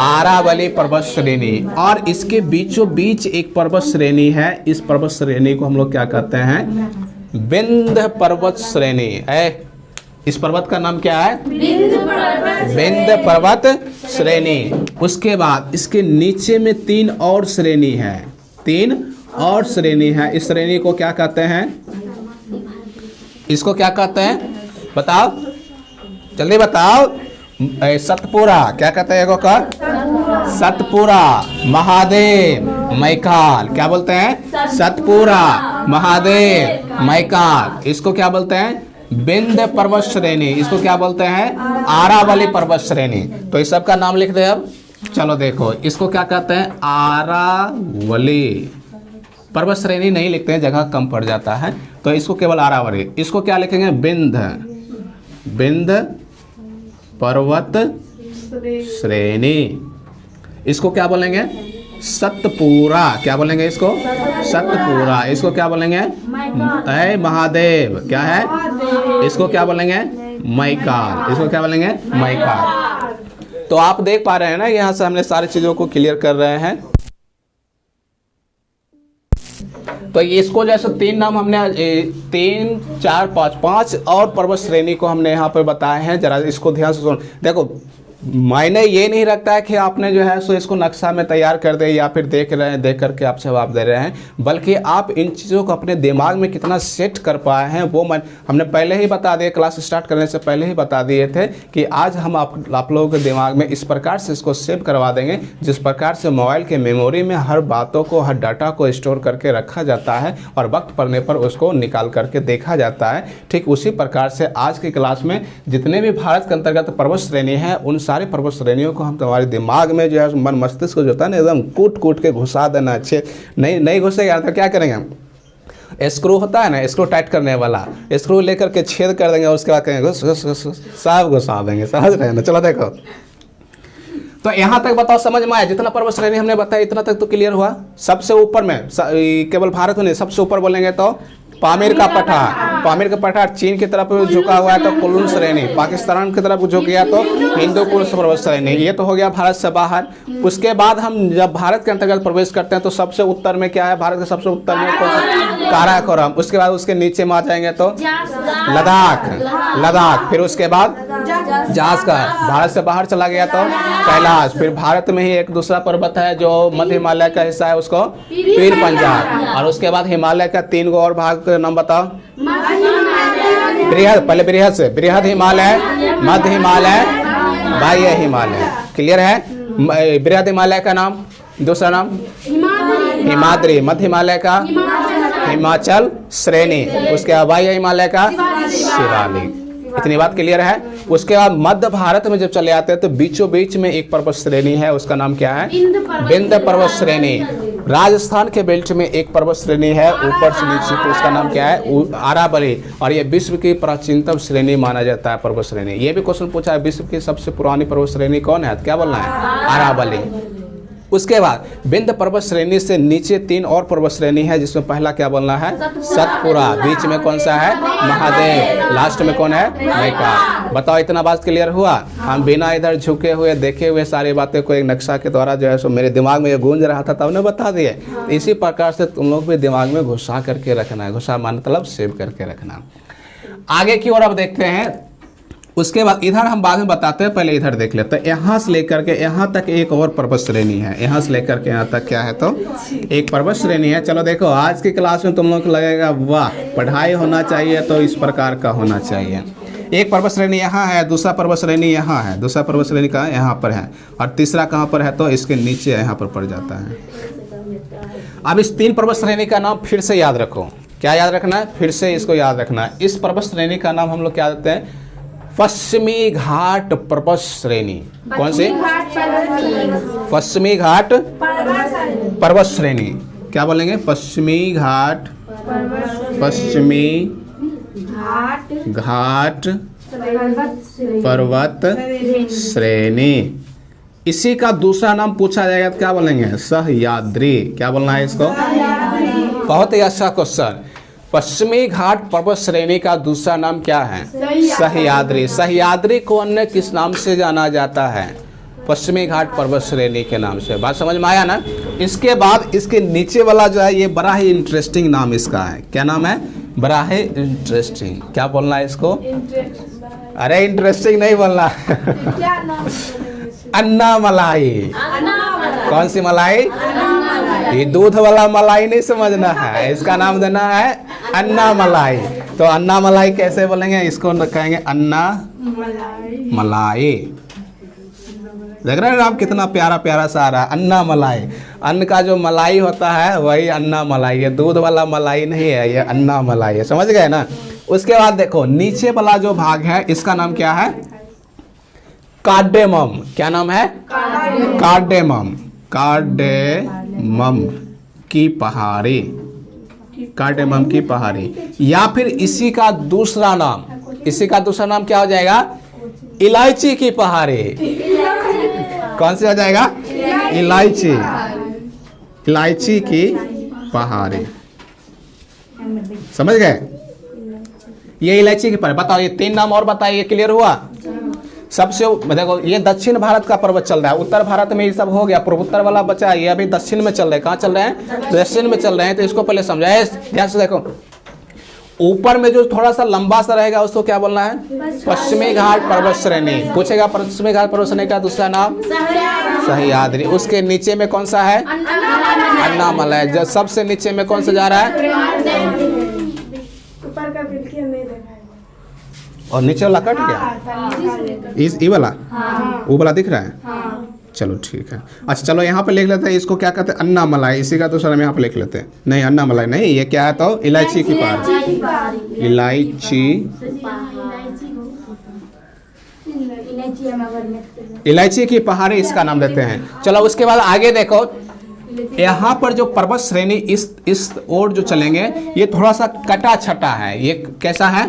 S1: आरावली पर्वत श्रेणी। और इसके बीचों बीच एक पर्वत श्रेणी है। इस पर्वत श्रेणी को हम लोग क्या कहते हैं? विंध्य पर्वत श्रेणी है। इस पर्वत का नाम क्या है? विंध्य पर्वत श्रेणी। उसके बाद इसके नीचे में 3 और श्रेणी है। 3 और श्रेणी है। इस श्रेणी को क्या कहते हैं? इसको क्या कहते हैं? बताओ, जल्दी बताओ। सतपुरा। क्या कहते हैं? का सतपुरा, महादेव, मैकाल। क्या बोलते हैं? सतपुरा, महादेव, मैकाल। इसको क्या बोलते हैं? विंध्य पर्वत श्रेणी। इसको क्या बोलते हैं? आरावली पर्वत श्रेणी। तो इस सब का नाम लिख दे। अब चलो देखो, इसको क्या कहते हैं? आरावली पर्वत श्रेणी नहीं लिखते हैं, जगह कम पड़ जाता है, तो इसको केवल आरावली। इसको क्या लिखेंगे? विंध्य पर्वत श्रेणी। इसको क्या बोलेंगे? सतपुरा। क्या बोलेंगे इसको? सतपुरा। इसको क्या बोलेंगे? महादेव। क्या है? इसको क्या बोलेंगे? मैकाल। इसको क्या बोलेंगे? मैकाल। तो आप देख पा रहे हैं ना, यहाँ से हमने सारी चीजों को क्लियर कर रहे हैं। तो इसको जैसे 3 नाम हमने 3, 4, 5 और पर्वत श्रेणी को हमने यहाँ पर बताए हैं। जरा इसको ध्यान से सुन। देखो, मायने ये नहीं रखता है कि आपने जो है सो इसको नक्शा में तैयार कर दे या फिर देख करके आप जवाब दे रहे हैं, बल्कि आप इन चीज़ों को अपने दिमाग में कितना सेट कर पाए हैं वो हमने पहले ही बता दिए। क्लास स्टार्ट करने से पहले ही बता दिए थे कि आज हम आप लोगों के दिमाग में इस प्रकार से इसको सेव करवा देंगे, जिस प्रकार से मोबाइल के मेमोरी में हर बातों को, हर डाटा को स्टोर करके रखा जाता है और वक्त पड़ने पर उसको निकाल करके देखा जाता है। ठीक उसी प्रकार से आज की क्लास में जितने भी भारत के अंतर्गत पर्वत श्रेणी है, उन सारे पर्वत श्रेणियों को हम तुम्हारे दिमाग में जो है मन मस्तिष्क को जो होता है ना, एकदम कूट के घुसा देना। अच्छे नहीं घुसेगा तो क्या करेंगे? स्क्रू होता है ना, स्क्रू टाइट करने वाला, स्क्रू लेकर के छेद कर देंगे और उसके बाद कहेंगे सब घुसा देंगे। समझ रहे हैं ना? चलो देखो, तो यहाँ तक बताओ समझ में आया? जितना पर्वत श्रेणी हमने बताया इतना तक तो क्लियर हुआ। सबसे ऊपर में केवल भारत में नहीं, सबसे ऊपर बोलेंगे तो पामीर का पठार। पामीर का पठार चीन की तरफ झुका हुआ है तो कुलुन श्रेणी, पाकिस्तान की तरफ झुक गया तो हिंदूकुश पर्वत श्रेणी। ये तो हो गया भारत से बाहर। उसके बाद हम जब भारत के अंतर्गत प्रवेश करते हैं तो सबसे उत्तर में क्या है? भारत के सबसे उत्तर में काराकोरम। उसके बाद उसके नीचे में आ जाएंगे तो लद्दाख। फिर उसके बाद जास्कर। भारत से बाहर चला गया तो कैलाश। फिर भारत में ही एक दूसरा पर्वत है जो मध्य हिमालय का हिस्सा है, उसको पीर पंजाल। और उसके बाद हिमालय का 3 गो और भाग का नाम बताओ। बृहद, पहले बृहद से बृहद हिमालय, मध्य हिमालय, बाह्य हिमालय। क्लियर है? बृहद हिमालय का नाम, दूसरा नाम हिमाद्री। मध्य हिमालय का हिमाचल श्रेणी। उसके बाद बाह्य हिमालय का शिवालिक। इतनी बात क्लियर है। उसके बाद मध्य भारत में जब चले आते हैं तो बीचों बीच में एक पर्वत श्रेणी है, उसका नाम क्या है? विंध्य पर्वत श्रेणी। राजस्थान के बेल्ट में एक पर्वत श्रेणी है ऊपर से नीचे को, उसका नाम क्या है? अरावली। और ये विश्व की प्राचीनतम श्रेणी माना जाता है पर्वत श्रेणी। ये भी क्वेश्चन पूछा है, विश्व की सबसे पुरानी पर्वत श्रेणी कौन है? क्या बोलना है? अरावली। उसके बाद विंध्य पर्वत श्रेणी से नीचे 3 और पर्वत श्रेणी है, जिसमें पहला क्या बोलना है? सतपुरा। बीच में कौन सा है? महादेव। लास्ट में कौन है? मैका। बताओ इतना बात क्लियर हुआ? हम बिना इधर झुके हुए देखे हुए सारी बातें को एक नक्शा के द्वारा जो है सो मेरे दिमाग में ये गूंज रहा था, तब ने बता दिए। इसी प्रकार से तुम लोग भी दिमाग में घुसा करके रखना है। घुसा मतलब सेव करके रखना। आगे की ओर अब देखते हैं। उसके बाद इधर हम बाद में बताते हैं, पहले इधर देख लेते हैं। यहाँ से लेकर के यहाँ तक एक और पर्वत श्रेणी है। यहाँ से लेकर के यहाँ तक क्या है? तो एक पर्वत श्रेणी है। चलो देखो, आज की क्लास में तुम लोग को लगेगा वाह, पढ़ाई होना चाहिए तो इस प्रकार का होना चाहिए। एक पर्वत श्रेणी यहाँ है, दूसरा पर्वत श्रेणी यहाँ है, दूसरा पर्वत श्रेणी का यहाँ पर है, और तीसरा कहाँ पर है? तो इसके नीचे यहाँ पर पड़ जाता है। अब इस 3 पर्वत श्रेणी का नाम फिर से याद रखो। क्या याद रखना है? फिर से इसको याद रखना है। इस पर्वत श्रेणी का नाम हम लोग क्या देते हैं? पश्चिमी घाट पर्वत श्रेणी। कौन सी? पश्चिमी घाट पर्वत श्रेणी। क्या बोलेंगे? पश्चिमी घाट, पश्चिमी घाट पर्वत श्रेणी। इसी का दूसरा नाम पूछा जाएगा तो क्या बोलेंगे? सह्याद्री। क्या बोलना है इसको? बहुत ही अच्छा क्वेश्चन। पश्चिमी घाट पर्वत श्रेणी का दूसरा नाम क्या है? सह्याद्री। सह्याद्री को अन्य किस नाम से जाना जाता है? पश्चिमी घाट पर्वत श्रेणी के नाम से। बात समझ में आया ना? इसके बाद इसके नीचे वाला जो है, ये बड़ा ही इंटरेस्टिंग नाम इसका है। क्या नाम है? बड़ा ही इंटरेस्टिंग। क्या बोलना है इसको? अरे इंटरेस्टिंग नहीं बोलना। अन्ना मलाई। कौन सी मलाई? ये दूध वाला मलाई नहीं समझना है, इसका नाम देना है अन्ना मलाई। तो अन्ना मलाई कैसे बोलेंगे? इसको कहेंगे अन्ना मलाई। देख रहे हैं आप कितना प्यारा प्यारा सा आ रहा है, अन्ना मलाई। अन्न का जो मलाई होता है वही अन्ना मलाई है, दूध वाला मलाई नहीं है, ये अन्ना मलाई है। समझ गए ना? उसके बाद देखो नीचे वाला जो भाग है इसका नाम क्या है? कार्डेमम। क्या नाम है? कार्डेमम। कार्डेमम की पहाड़ी। कार्डेमम की पहाड़ी। या फिर इसी का दूसरा नाम, इसी का दूसरा नाम क्या हो जाएगा? इलायची की पहाड़ी। कौन सी हो जाएगा? इलायची। इलायची की पहाड़ी। समझ गए? ये इलायची की पहाड़ी। बताओ ये 3 नाम और बताइए, क्लियर हुआ? सबसे देखो, ये दक्षिण भारत का पर्वत चल रहा है, उत्तर भारत में ये सब हो गया, पूर्वोत्तर वाला बचा है, ये अभी दक्षिण में चल रहे हैं। कहाँ चल रहे हैं? दक्षिण में चल रहे हैं। तो इसको पहले समझाए ध्यान से। देखो ऊपर में जो थोड़ा सा लंबा सा रहेगा उसको क्या बोलना है? पश्चिमी घाट पर्वत श्रेणी। पूछेगा पश्चिमी घाट पर्वत श्रेणी का दूसरा नाम? सह्याद्री। उसके नीचे में कौन सा है? अन्नामलाई। जो सबसे नीचे में कौन सा जा रहा है? और नीचे वाला कट गया? ये वाला? वो वाला दिख रहा है? चलो ठीक है। अच्छा चलो यहाँ पे लिख लेते हैं, इसको क्या कहते हैं? अन्ना मलाई। इसी का दूसरा नाम यहाँ पे लिख लेते हैं। नहीं अन्ना मलाई नहीं, ये क्या है? तो इलायची की पहाड़ी। इलायची, इलायची की पहाड़ी इसका नाम देते हैं। चलो उसके बाद आगे देखो, यहाँ पर जो पर्वत श्रेणी इस ओर जो चलेंगे, ये थोड़ा सा कटा छटा है। ये कैसा है?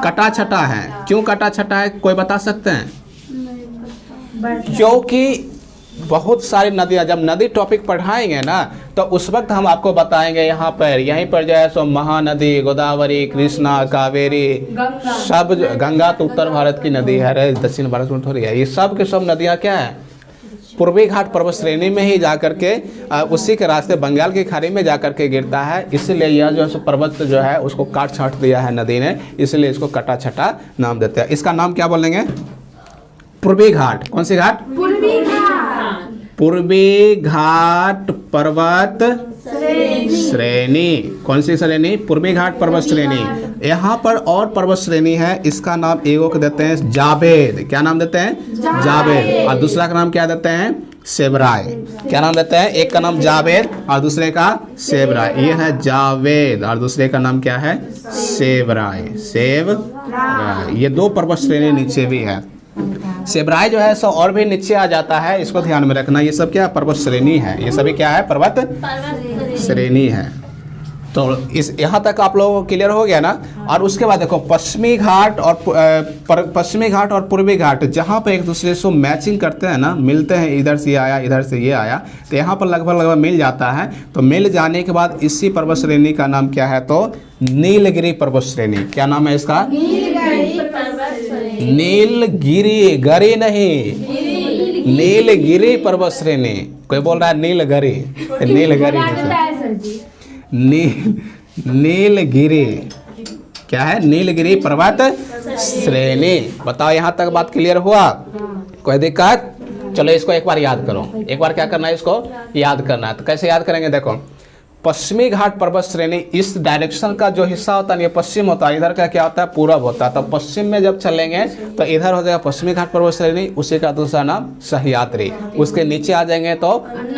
S1: कटा छटा है। क्यों कटा छटा है? कोई बता सकते हैं? क्योंकि बहुत सारी नदियां, जब नदी टॉपिक पढ़ाएंगे ना तो उस वक्त हम आपको बताएंगे यहाँ पर, यहीं पर जो है सो महानदी, गोदावरी, कृष्णा, कावेरी, सब गंगा तो उत्तर भारत की नदी है, दक्षिण भारत में थोड़ी है। ये सब के सब नदियाँ क्या है? पूर्वी घाट पर्वत श्रेणी में ही जाकर के उसी के रास्ते बंगाल की खाड़ी में जाकर के गिरता है। इसलिए यह जो है पर्वत जो है उसको काट छाट दिया है नदी ने, इसलिए इसको कटा छटा नाम देते हैं। इसका नाम क्या बोलेंगे? पूर्वी घाट। कौन सी घाट?
S2: पूर्वी घाट।
S1: पूर्वी घाट पर्वत श्रेणी। कौन सी श्रेणी? पूर्वी घाट पर्वत श्रेणी। यहाँ पर और पर्वत श्रेणी है, इसका नाम एगो को देते हैं जावेद। क्या नाम देते हैं? जावेद। और दूसरा का नाम क्या देते हैं? सेबराय। क्या नाम देते हैं? एक का नाम जावेद और दूसरे का सेबराय। ये है जावेद और दूसरे का नाम क्या है? सेबराय। सेबराय। ये दो पर्वत श्रेणी नीचे भी है। सेबराय जो है सो और भी नीचे आ जाता है, इसको ध्यान में रखना। ये सब क्या पर्वत श्रेणी है, ये सभी क्या है? पर्वत श्रेणी है। तो इस यहाँ तक आप लोगों को क्लियर हो गया ना। और उसके बाद देखो पश्चिमी घाट और पूर्वी घाट जहाँ पर एक दूसरे से मैचिंग करते हैं ना, मिलते हैं, इधर से ये आया इधर से ये आया, तो यहाँ पर लगभग मिल जाता है। तो मिल जाने के बाद इसी पर्वत श्रेणी का नाम क्या है? तो नीलगिरी पर्वत श्रेणी। क्या नाम है इसका? नीलगिरी, गरी नहीं, नीलगिरी पर्वत श्रेणी। कोई बोल रहा है नीलगिरी, नीलगिरी नीलगिरी क्या है? नीलगिरी पर्वत श्रेणी। बताओ यहाँ तक बात क्लियर हुआ? कोई दिक्कत? चलो इसको एक बार याद करो। एक बार क्या करना है? इसको याद करना है। तो कैसे याद करेंगे? देखो पश्चिमी घाट पर्वत श्रेणी इस डायरेक्शन का जो हिस्सा होता है ये पश्चिम होता है, इधर का क्या होता है? पूरब होता है। तो पश्चिम में जब चलेंगे तो इधर हो जाएगा पश्चिमी घाट पर्वत श्रेणी, उसी का दूसरा नाम सह्याद्री। उसके नीचे आ जाएंगे तो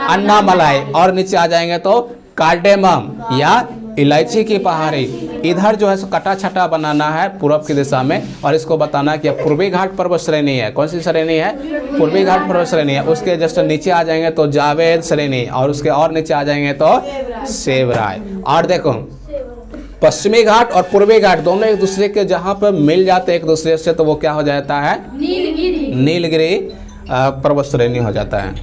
S1: अन्नामलाई, और नीचे आ जाएंगे तो कार्डेमम या इलायची की पहाड़ी। इधर जो है सो कटा छटा बनाना है पूर्व की दिशा में, और इसको बताना है कि पूर्वी घाट पर्वत श्रेणी है। कौन सी श्रेणी है? पूर्वी घाट पर्वत श्रेणी है। उसके जस्ट नीचे आ जाएंगे तो जावेद श्रेणी, और उसके और नीचे आ जाएंगे तो सेबराय। और देखो पश्चिमी घाट और पूर्वी घाट दोनों एक दूसरे के जहाँ पर मिल जाते हैं एक दूसरे से, तो वो क्या हो जाता है? नीलगिरी पर्वत श्रेणी हो जाता है।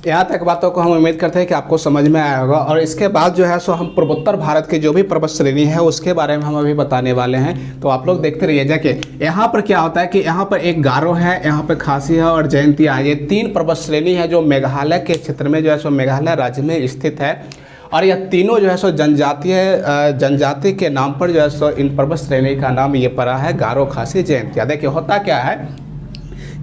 S1: यहाँ तक बातों को हम उम्मीद करते हैं कि आपको समझ में आया होगा। और इसके बाद जो है सो हम पूर्वोत्तर भारत की जो भी पर्वत श्रेणी है उसके बारे में हम अभी बताने वाले हैं। तो आप लोग देखते रहिए। जाके यहाँ पर क्या होता है कि यहाँ पर एक गारो है, यहाँ पर खासी है और जयंतिया है। ये तीन पर्वत श्रेणी है जो मेघालय के क्षेत्र में जो है सो मेघालय राज्य में स्थित है। और यह तीनों जो है सो जनजाति के नाम पर जो है सो इन पर्वत श्रेणी का नाम ये पड़ा है गारो, खासी, जयंतिया। देखिए होता क्या है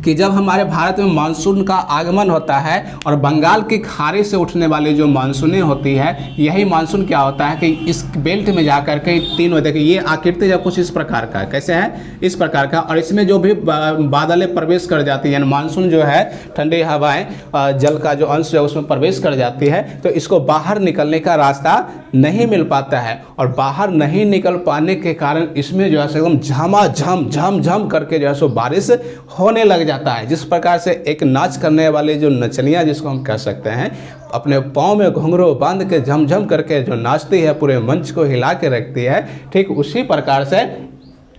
S1: कि जब हमारे भारत में मानसून का आगमन होता है और बंगाल की खाड़ी से उठने वाली जो मानसूनें होती है, यही मानसून क्या होता है कि इस बेल्ट में जाकर के तीनों, देखिए ये आकृति जब कुछ इस प्रकार का है, कैसे है? इस प्रकार का। और इसमें जो भी बादलें प्रवेश कर जाती हैं, मानसून जो है ठंडी हवाएं जल का जो अंश है उसमें प्रवेश कर जाती है, तो इसको बाहर निकलने का रास्ता नहीं मिल पाता है। और बाहर नहीं निकल पाने के कारण इसमें जो है एकदम झमाझम झम करके जो है सो बारिश होने लग जाता है। जिस प्रकार से एक नाच करने वाले जो नचनिया जिसको हम कह सकते हैं, अपने पाँव में घुंघरू बांध के झमझम करके जो नाचती है, पूरे मंच को हिला के रखती है, ठीक उसी प्रकार से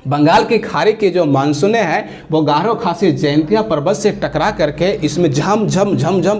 S1: बंगाल की खाड़ी की जो मानसूनें हैं वो गारो, खासी, जयंतिया पर्वत से टकरा करके इसमें झम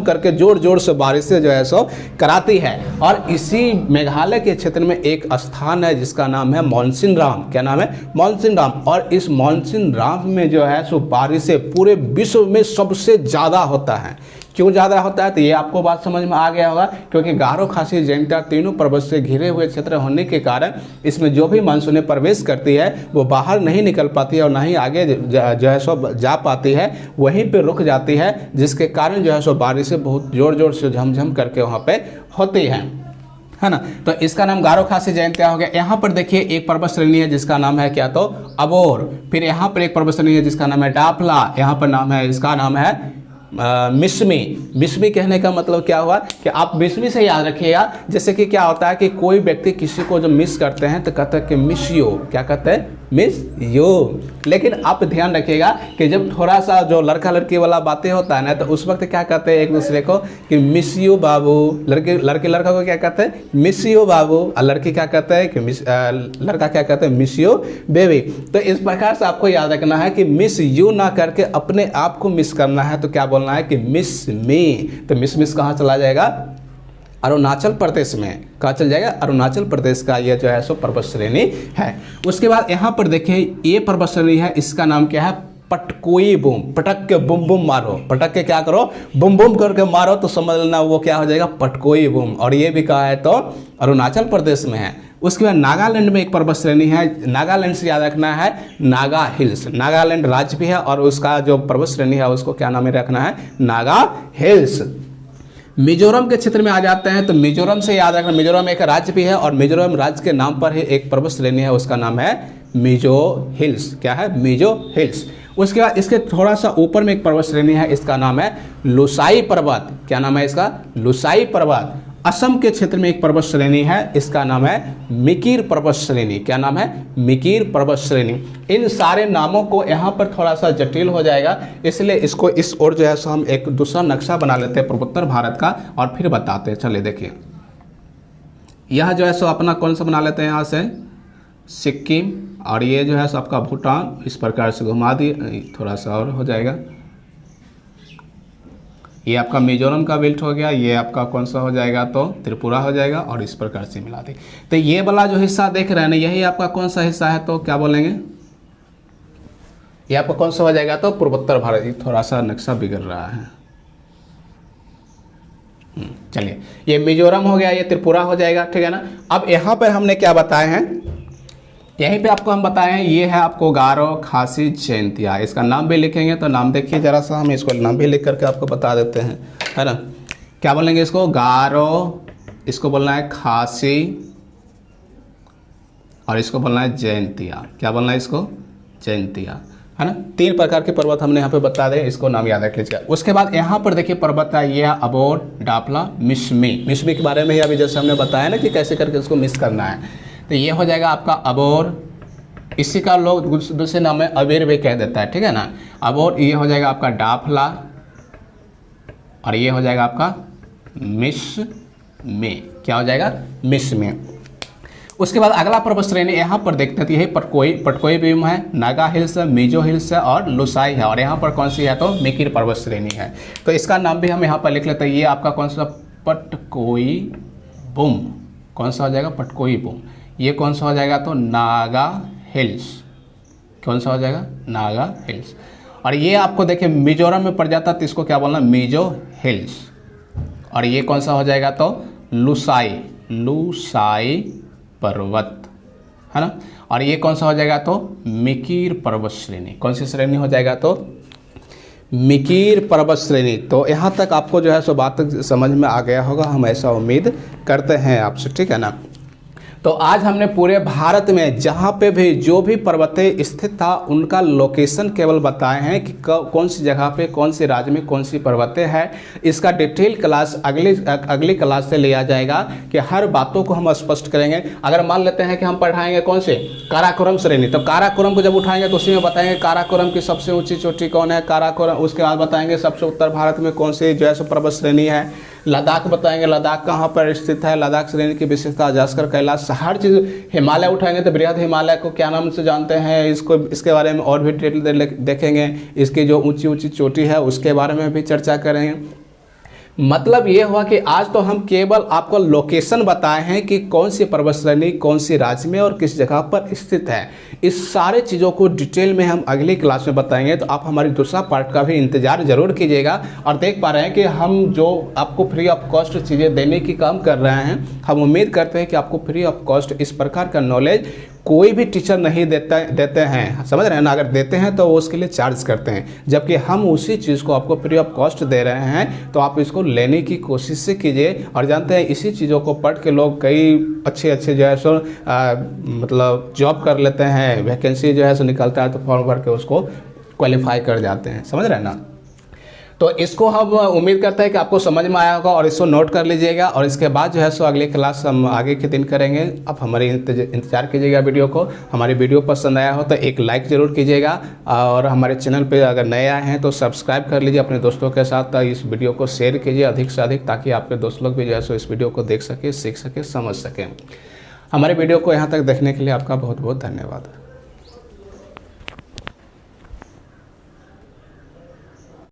S1: करके जोर जोर से बारिशें जो है सो कराती है। और इसी मेघालय के क्षेत्र में एक स्थान है जिसका नाम है मॉनसूनराम। क्या नाम है? मॉनसूनराम। और इस मॉनसूनराम में जो है सो बारिशें पूरे विश्व में सबसे ज़्यादा होता है। क्यों ज़्यादा होता है? तो ये आपको बात समझ में आ गया होगा, क्योंकि गारो, खासी, जयंतिया तीनों पर्वत से घिरे हुए क्षेत्र होने के कारण इसमें जो भी मानसूनें प्रवेश करती है वो बाहर नहीं निकल पाती है और ना ही आगे जो है सो जा पाती है, वहीं पे रुक जाती है, जिसके कारण जो है सो बारिशें बहुत ज़ोर ज़ोर से झमझम करके वहाँ पे होती हैं, है ना। तो इसका नाम गारो, खासी, जयंतिया हो गया। यहाँ पर देखिए एक पर्वत श्रेणी है जिसका नाम है क्या? तो अबोर। फिर यहाँ पर एक पर्वत श्रेणी है जिसका नाम है डाफला। यहाँ पर नाम है, इसका नाम है मिस्मी। मिस्मी कहने का मतलब क्या हुआ कि आप मिस्मी से याद रखिएगा। जैसे कि क्या होता है कि कोई व्यक्ति किसी को जब मिस करते हैं तो कहते हैं कि मिस यू। क्या कहते हैं? Miss you. लेकिन आप ध्यान रखिएगा कि जब थोड़ा सा जो लड़का लड़की वाला बातें होता है ना, तो उस वक्त क्या कहते हैं एक दूसरे को कि मिस यू बाबू। लड़के लड़का को क्या कहते हैं? मिस यू बाबू। और लड़की क्या कहते हैं कि लड़का क्या कहते हैं? Miss you baby. तो इस प्रकार से आपको याद रखना है कि मिस यू ना करके अपने आप को मिस करना है तो क्या बोलना है कि मिस मी। तो मिस कहाँ चला जाएगा? अरुणाचल प्रदेश में। कहाँ चल जाएगा? अरुणाचल प्रदेश का ये जो है सो पर्वत श्रेणी है। उसके बाद यहाँ पर देखिए ये पर्वत श्रेणी है, इसका नाम क्या है? पटकोई बूम। पटक के बुम बुम मारो, पटक के क्या करो? बुम बुम करके मारो, तो समझ लेना वो क्या हो जाएगा? पटकोई बूम। और ये भी कहा है तो अरुणाचल प्रदेश में है। उसके बाद नागालैंड में एक पर्वत श्रेणी है, नागालैंड से याद रखना है नागा हिल्स। नागालैंड राज्य भी है और उसका जो पर्वत श्रेणी है उसको क्या नाम रखना है? नागा हिल्स। मिजोरम के क्षेत्र में आ जाते हैं तो मिजोरम से याद रखना, मिजोरम एक राज्य भी है और मिजोरम राज्य के नाम पर ही एक पर्वत श्रेणी है, उसका नाम है मिजो हिल्स। क्या है? मिजो हिल्स। उसके बाद इसके थोड़ा सा ऊपर में एक पर्वत श्रेणी है, इसका नाम है लुसाई पर्वत। क्या नाम है इसका? लुसाई पर्वत। असम के क्षेत्र में एक पर्वत श्रेणी है, इसका नाम है मिकिर पर्वत श्रेणी। क्या नाम है? मिकिर पर्वत श्रेणी। इन सारे नामों को यहाँ पर थोड़ा सा जटिल हो जाएगा, इसलिए इसको इस ओर जो है सो हम एक दूसरा नक्शा बना लेते हैं पूर्वोत्तर भारत का और फिर बताते हैं। चलिए देखिए, यह जो है सो अपना कौन सा बना लेते हैं, यहाँ से सिक्किम, और ये जो है सो आपका भूटान। इस प्रकार से घुमा दिए, थोड़ा सा और हो जाएगा। ये आपका मिजोरम का बेल्ट हो गया, ये आपका कौन सा हो जाएगा तो त्रिपुरा हो जाएगा, और इस प्रकार से मिला दी। तो ये वाला जो हिस्सा देख रहे हैं ना, यही आपका कौन सा हिस्सा है, तो क्या बोलेंगे, ये आपका कौन सा हो जाएगा तो पूर्वोत्तर भारत। ये थोड़ा सा नक्शा बिगड़ रहा है। चलिए, ये मिजोरम हो गया, ये त्रिपुरा हो जाएगा, ठीक है ना। अब यहाँ पर हमने क्या बताए हैं, यहीं पे आपको हम बताए हैं, ये है आपको गारो, खासी, जैंतिया। इसका नाम भी लिखेंगे तो नाम देखिए जरा सा, हम इसको नाम भी लिख करके आपको बता देते हैं, है ना। क्या बोलेंगे इसको? गारो, इसको बोलना है खासी, और इसको बोलना है जैंतिया। क्या बोलना है इसको? जैंतिया, है ना। 3 प्रकार के पर्वत हमने यहाँ पे बता दें, इसको नाम याद रख लीजिएगा। उसके बाद यहाँ पर देखिए पर्वत है, ये अबोर, डापला, मिश्मी। मिश्मी के बारे में ही अभी जैसे हमने बताया ना कि कैसे करके उसको मिस करना है। तो ये हो जाएगा आपका अबोर, इसी का लोग दूसरे नाम में अबेर भी कह देता है, ठीक है ना। अबोर, ये हो जाएगा आपका डाफला, और ये हो जाएगा आपका मिश्मी। क्या हो जाएगा? मिश्मी। उसके बाद अगला पर्वत श्रेणी यहाँ पर देखते हैं, तो यही पटकोई बीम है, नागा हिल्स है, मिजो हिल्स है और लुसाई है, और यहाँ पर कौन सी है तो मिकिर पर्वत श्रेणी है। तो इसका नाम भी हम यहाँ पर लिख लेते हैं। ये आपका कौन सा? पटकोई बूम। कौन सा हो जाएगा? पटकोई बूम। ये कौन सा हो जाएगा तो नागा हिल्स। कौन सा हो जाएगा? नागा हिल्स। और ये आपको देखिए मिजोरम में पड़ जाता तो इसको क्या बोलना? मिजो हिल्स। और ये कौन सा हो जाएगा तो लुसाई, लुसाई पर्वत, है ना। और ये कौन सा हो जाएगा तो मिकिर पर्वत श्रेणी। कौन सी श्रेणी हो जाएगा तो मिकिर पर्वत श्रेणी। तो यहाँ तक आपको जो है सो बात समझ में आ गया होगा, हम ऐसा उम्मीद करते हैं आपसे, ठीक है ना। तो आज हमने पूरे भारत में जहाँ पे भी जो भी पर्वतें स्थित था उनका लोकेशन केवल बताए हैं कि कौन सी जगह पे, कौन से राज्य में कौन सी पर्वतें हैं। इसका डिटेल क्लास अगली क्लास से लिया जाएगा कि हर बातों को हम स्पष्ट करेंगे। अगर मान लेते हैं कि हम पढ़ाएंगे कौन से काराकोरम श्रेणी, तो काराकोरम को जब उठाएंगे तो उसी में बताएंगे काराकोरम की सबसे ऊँची चोटी कौन है, काराकोरम। उसके बाद बताएंगे सबसे उत्तर भारत में कौन सी जो है सो पर्वत श्रेणी है। लद्दाख बताएंगे, लद्दाख कहाँ पर स्थित है, लद्दाख श्रेणी की विशेषता, जास्कर, कैलाश, हर चीज़। हिमालय उठाएंगे तो बृहद हिमालय को क्या नाम से जानते हैं, इसके बारे में और भी डिटेल देखेंगे। इसकी जो ऊंची ऊंची चोटी है उसके बारे में भी चर्चा करेंगे। मतलब ये हुआ कि आज तो हम केवल आपको लोकेशन बताए हैं कि कौन सी पर्वत श्रेणी कौन सी राज्य में और किस जगह पर स्थित है। इस सारे चीज़ों को डिटेल में हम अगली क्लास में बताएंगे, तो आप हमारी दूसरा पार्ट का भी इंतजार जरूर कीजिएगा। और देख पा रहे हैं कि हम जो आपको फ्री ऑफ कॉस्ट चीज़ें देने की काम कर रहे हैं, हम उम्मीद करते हैं कि आपको फ्री ऑफ कॉस्ट इस प्रकार का नॉलेज कोई भी टीचर नहीं देते हैं, समझ रहे हैं ना। अगर देते हैं तो वो उसके लिए चार्ज करते हैं, जबकि हम उसी चीज़ को आपको फ्री ऑफ कॉस्ट दे रहे हैं। तो आप इसको लेने की कोशिश से कीजिए। और जानते हैं इसी चीज़ों को पढ़ के लोग कई अच्छे जो है सो मतलब जॉब कर लेते हैं, वैकेंसी जो है सो निकलता है तो फॉर्म भर के उसको क्वालिफाई कर जाते हैं, समझ रहे हैं ना। तो इसको हम उम्मीद करते हैं कि आपको समझ में आया होगा और इसको नोट कर लीजिएगा। और इसके बाद जो है सो अगली क्लास हम आगे के दिन करेंगे। आप हमारे इंतजार कीजिएगा वीडियो को। हमारी वीडियो पसंद आया हो तो एक लाइक ज़रूर कीजिएगा, और हमारे चैनल पे अगर नए आए हैं तो सब्सक्राइब कर लीजिए अपने दोस्तों के साथ। इस वीडियो को शेयर कीजिए अधिक से अधिक, ताकि आपके दोस्त लोग भी जो है सो इस वीडियो को देख सके, सीख सके, समझ सकें। हमारे वीडियो को यहाँ तक देखने के लिए आपका बहुत बहुत धन्यवाद।